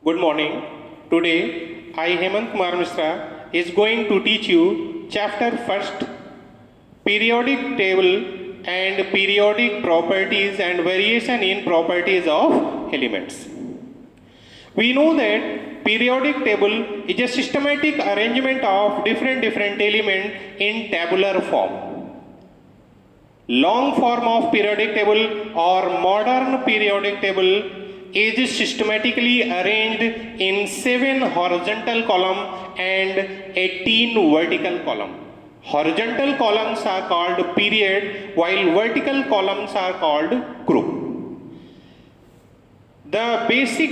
Good morning. Today, I, Hemant Kumar Mishra, is going to teach you chapter first, periodic table and periodic properties and variation in properties of elements. We know that periodic table is a systematic arrangement of different elements in tabular form. Long form of periodic table or modern periodic table is systematically arranged in 7 horizontal columns and 18 vertical columns. Horizontal columns are called period, while vertical columns are called group. The basic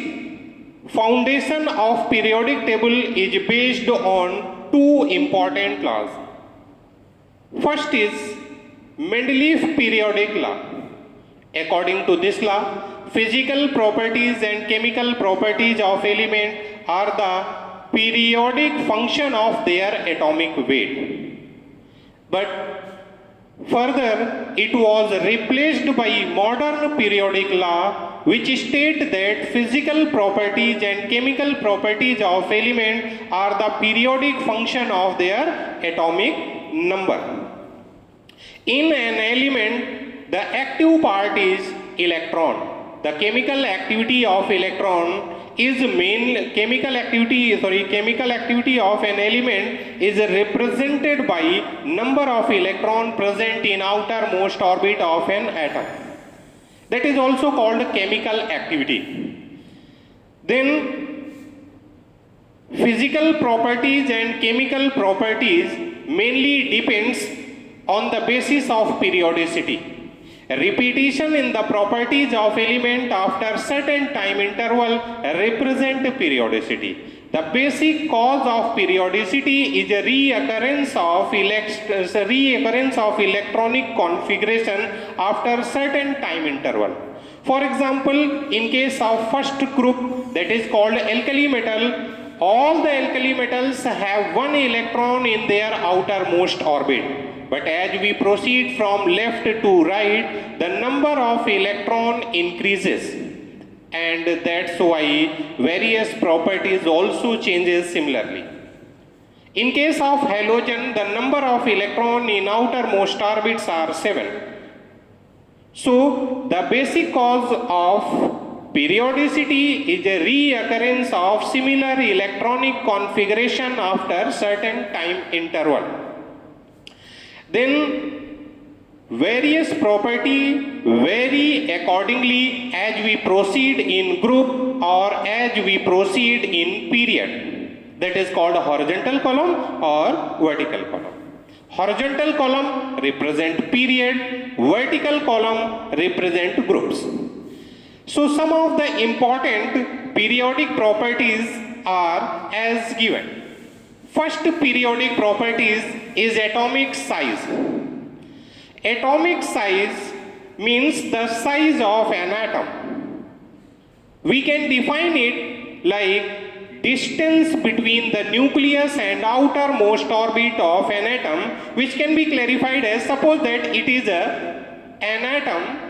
foundation of periodic table is based on 2 important laws. First is Mendeleev periodic law. According to this law, physical properties and chemical properties of element are the periodic function of their atomic weight. But further, it was replaced by modern periodic law, which states that physical properties and chemical properties of element are the periodic function of their atomic number. In an element, the active part is electron. The chemical activity of electron is chemical activity of an element is represented by number of electrons present in outermost orbit of an atom. That is also called chemical activity. Then physical properties and chemical properties mainly depends on the basis of periodicity. Repetition in the properties of element after certain time interval represent periodicity. The basic cause of periodicity is a reoccurrence of electronic configuration after certain time interval. For example, in case of first group, that is called alkali metal, all the alkali metals have one electron in their outermost orbit. But as we proceed from left to right, the number of electron increases, and that's why various properties also changes similarly. In case of halogen, the number of electron in outermost orbits are 7. So the basic cause of periodicity is a reoccurrence of similar electronic configuration after certain time interval. Then various property vary accordingly as we proceed in group or as we proceed in period. That is called horizontal column or vertical column. Horizontal column represent period, vertical column represent groups. So some of the important periodic properties are as given. First periodic properties is atomic size. Atomic size means the size of an atom. We can define it like distance between the nucleus and outermost orbit of an atom, which can be clarified as suppose that it is an atom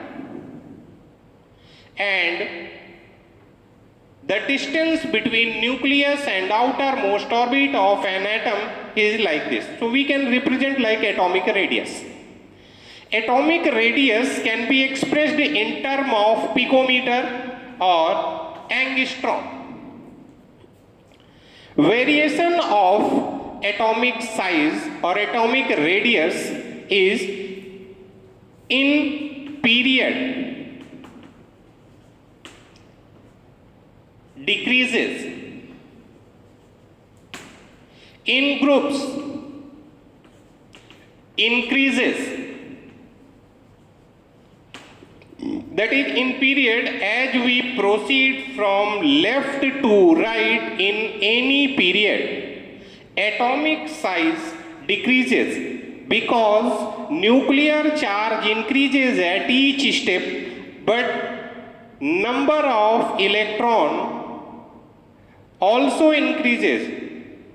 and the distance between nucleus and outermost orbit of an atom is like this. So we can represent like atomic radius. Atomic radius can be expressed in terms of picometer or angstrom. Variation of atomic size or atomic radius is in period decreases, in groups increases. That is in period as we proceed from left to right in any period, atomic size decreases because nuclear charge increases at each step, but number of electron also increases,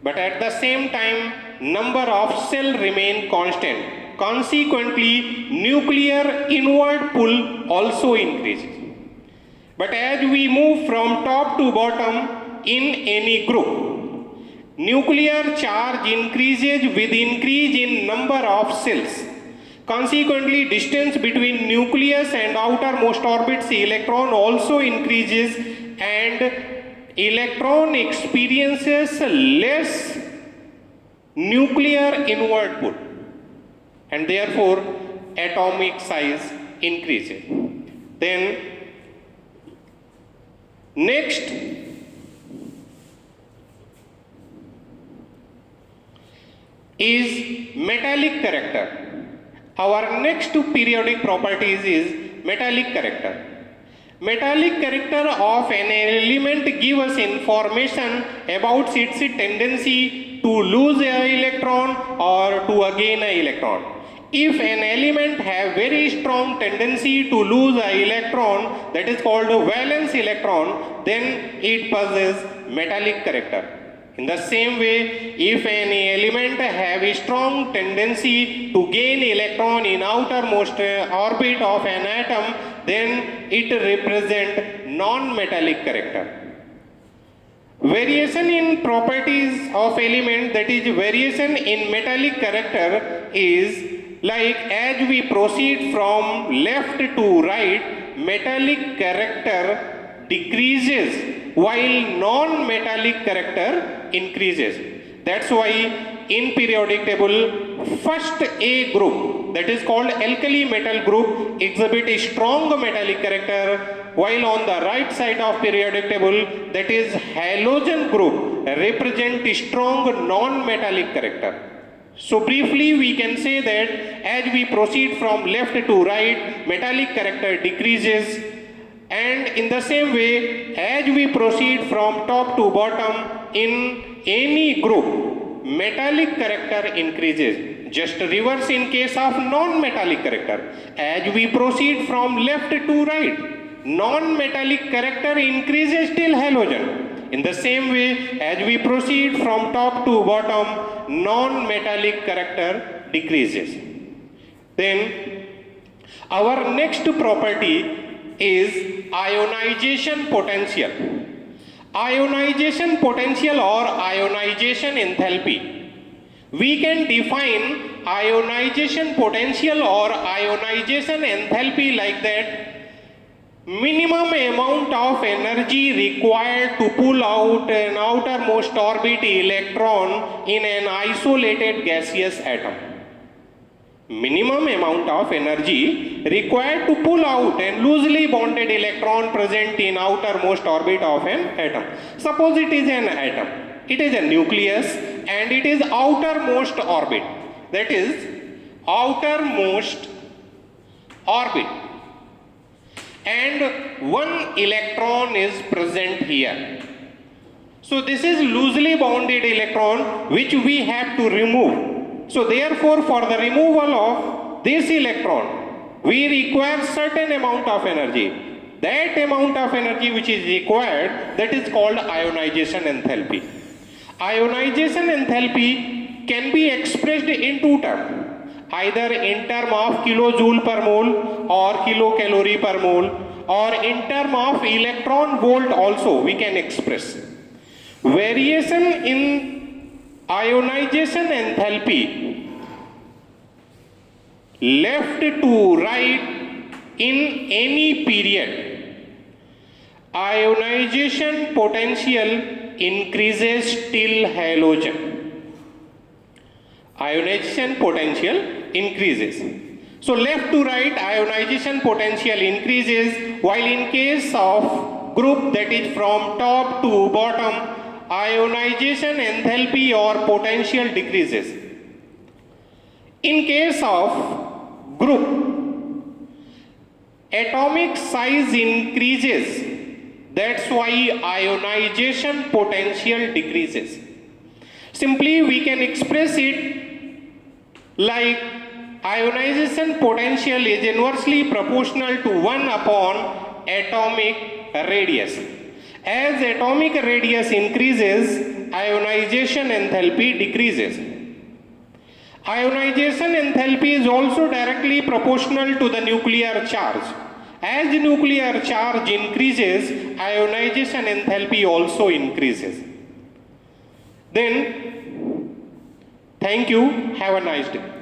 but at the same time number of cell remain constant. Consequently, nuclear inward pull also increases. But as we move from top to bottom, in any group. Nuclear charge increases with increase in number of cells. Consequently, distance between nucleus and outermost orbit's electron also increases, and electron experiences less nuclear inward pull, and therefore atomic size increases. Then next is metallic character. Our next two periodic properties is metallic character. Metallic character of an element gives us information about its tendency to lose an electron or to gain an electron. If an element have very strong tendency to lose an electron, that is called a valence electron, then it possesses metallic character. In the same way, if an element have a strong tendency to gain electron in outermost orbit of an atom, then it represents non-metallic character. Variation in properties of element, that is variation in metallic character, is like as we proceed from left to right, metallic character decreases while non-metallic character increases. That's why in periodic table, first A group, that is called alkali metal group, exhibit a strong metallic character, while on the right side of periodic table, that is halogen group, represent a strong non-metallic character. So briefly we can say that as we proceed from left to right, metallic character decreases, and in the same way as we proceed from top to bottom in any group, metallic character increases. Just reverse in case of non-metallic character. As we proceed from left to right, non-metallic character increases till halogen. In the same way, as we proceed from top to bottom, non-metallic character decreases. Then, our next property is ionization potential. Ionization potential or ionization enthalpy. We can define ionization potential or ionization enthalpy like that: minimum amount of energy required to pull out an outermost orbit electron in an isolated gaseous atom. Minimum amount of energy required to pull out an loosely bonded electron present in outermost orbit of an atom. Suppose it is an atom. It is a nucleus and it is outermost orbit. That is outermost orbit. And one electron is present here. So this is loosely bounded electron which we have to remove. So therefore, for the removal of this electron, we require certain amount of energy. That amount of energy which is required, that is called ionization enthalpy. Ionization enthalpy can be expressed in two terms, either in term of kilojoule per mole or kilocalorie per mole, or in term of electron volt also we can express. Variation in ionization enthalpy left to right in any period, ionization potential increases till halogen. Ionization potential increases. So left to right, ionization potential increases, while in case of group, that is from top to bottom, ionization enthalpy or potential decreases. In case of group, atomic size increases. That's why ionization potential decreases. Simply we can express it like ionization potential is inversely proportional to 1 upon atomic radius. As atomic radius increases, ionization enthalpy decreases. Ionization enthalpy is also directly proportional to the nuclear charge. As nuclear charge increases, ionization enthalpy also increases. Then, thank you, have a nice day.